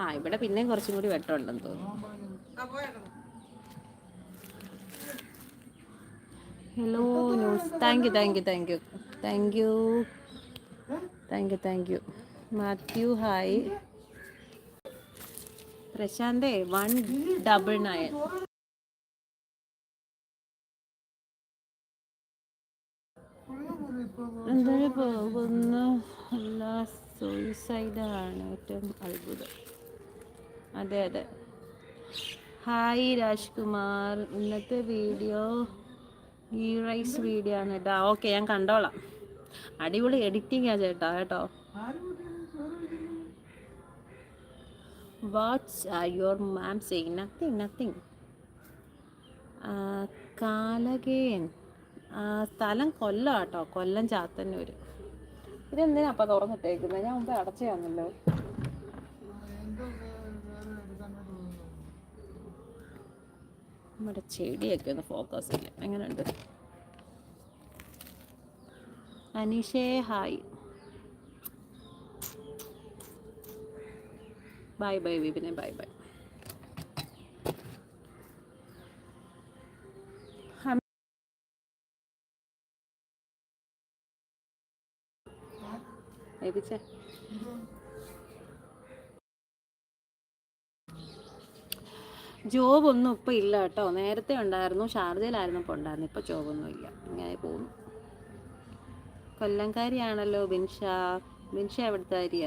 ആ ഇവിടെ പിന്നെയും കുറച്ചും കൂടി വെട്ടമുണ്ടെന്ന് തോന്നുന്നു. Hello news. Thank you thank you thank you thank you thank you thank you. Mathew hi. പ്രശാന്തേ 199. എന്തൊരു പോകുന്ന അല്ല, സൂയിസൈഡാണ് ഏറ്റവും അത്ഭുതം. അതെ അതെ. ഹായ് രാജ്കുമാർ. ഇന്നത്തെ വീഡിയോ ഈ റൈസ് വീഡിയോ ആണ് കേട്ടോ. ഓക്കെ, ഞാൻ കണ്ടോളാം. അടിപൊളി എഡിറ്റിംഗ് ആ ചേട്ടാ കേട്ടോ. What's your mom saying? Nothing nothing. കാലകേൻ സ്ഥലം കൊല്ലം കേട്ടോ, കൊല്ലം ചാത്തന്നൂർ. ഇതെന്തിനാ അപ്പം തുറന്നിട്ടേക്കുന്നത്? ഞാൻ മുമ്പ് അടച്ചാന്നല്ലോ. നമ്മുടെ ചെടിയൊക്കെ ഒന്ന് ഫോക്കസ് ഇല്ല. എങ്ങനെയുണ്ട്? അനീഷേ ഹായ്. ബൈ ബൈ വിപിനെ, ബൈ ബൈ. ജോബൊന്നും ഇപ്പം ഇല്ല കേട്ടോ. നേരത്തെ ഉണ്ടായിരുന്നു, ഷാർജയിലായിരുന്നപ്പോൾ ഉണ്ടായിരുന്നു. ഇപ്പം ജോബൊന്നും ഇല്ല. ഇങ്ങനെ പോകുന്നു. കൊല്ലംകാരിയാണല്ലോ ബിൻഷ. ബിൻഷ എവിടുത്തെ കാര്യ?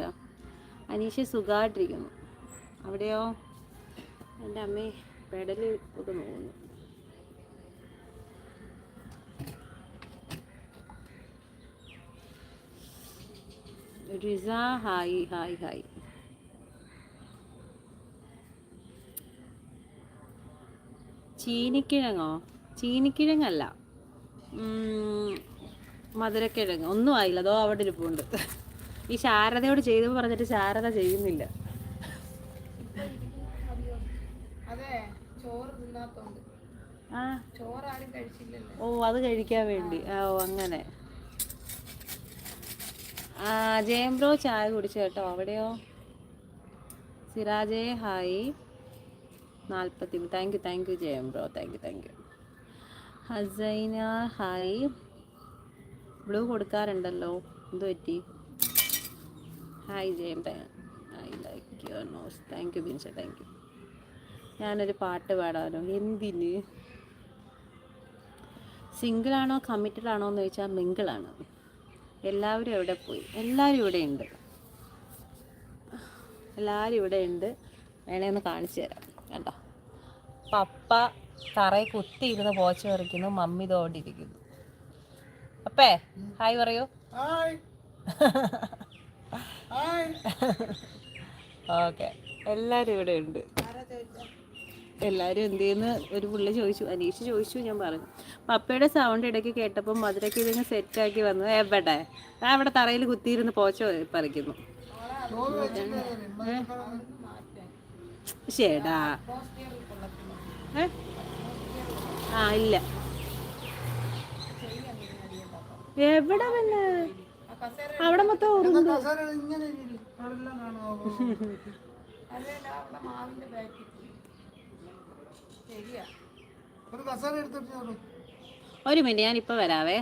അനീഷ സുഖമായിട്ടിരിക്കുന്നു. അവിടെയോ? എൻ്റെ അമ്മേ പെടൽ ഒക്കെ നോക്കുന്നു. റിസ ഹായ് ഹായ് ഹായ്. ചീനിക്കിഴങ്ങോ? ചീനിക്കിഴങ്ങല്ല, മധുരക്കിഴങ്ങ്. ഒന്നും ആയില്ല, അതോ അവിടെ ഇരിപ്പുണ്ട്. ഈ ശാരദയോട് ചെയ്തു പറഞ്ഞിട്ട് ശാരദ ചെയ്യുന്നില്ല. ആ ഓ, അത് കഴിക്കാൻ വേണ്ടി. ഓ അങ്ങനെ. ജയം ബ്രോ ചായ കുടിച്ചു കേട്ടോ. അവിടെയോ? സിറാജേ hi 40. Thank you Jayam bro, thank you. Hasaina hi. Blue കൊടുക്കാറുണ്ടല്ലോ, എന്ത് പറ്റി? Hi Jayam, I like your nose. Thank you Binsha, thank you. ഞാനൊരു പാട്ട് പാടാനോ? എന്തിന്? സിംഗിളാണോ കമ്മിറ്റഡ് ആണോ എന്ന് ചോദിച്ചാൽ മിങ്കിളാണ്. എല്ലാവരും എവിടെ പോയി? എല്ലാവരും ഇവിടെ ഉണ്ട്. വേണേ ഒന്ന് കാണിച്ചു തരാം കേട്ടോ. പപ്പ തറയിൽ കുത്തിയിരുന്ന് പോച്ച പറിക്കുന്നു. മമ്മി തോണ്ടിരിക്കുന്നു. അപ്പേ ഹായ് പറയൂ. ഓക്കെ, എല്ലാവരും ഇവിടെ ഉണ്ട്. എല്ലാവരും എന്ത് ചെയ്യുന്നു? ഒരു പുള്ളി ചോദിച്ചു, അനീഷ് ചോദിച്ചു, ഞാൻ പറഞ്ഞു. പപ്പയുടെ സൗണ്ട് ഇടയ്ക്ക് കേട്ടപ്പോൾ മധുരയ്ക്ക് ഇതിങ്ങ് സെറ്റാക്കി വന്നു. എവിടെ? ഞാൻ ഇവിടെ തറയിൽ കുത്തിയിരുന്ന് പോച്ച പറിക്കുന്നു. ശേടാ. ഇല്ല. എവിടെ പിന്നെ? അവിടെ മൊത്തം ഉറുമ്പ്. ഒരു മിനിറ്റ്, ഞാനിപ്പോൾ വരാവേ.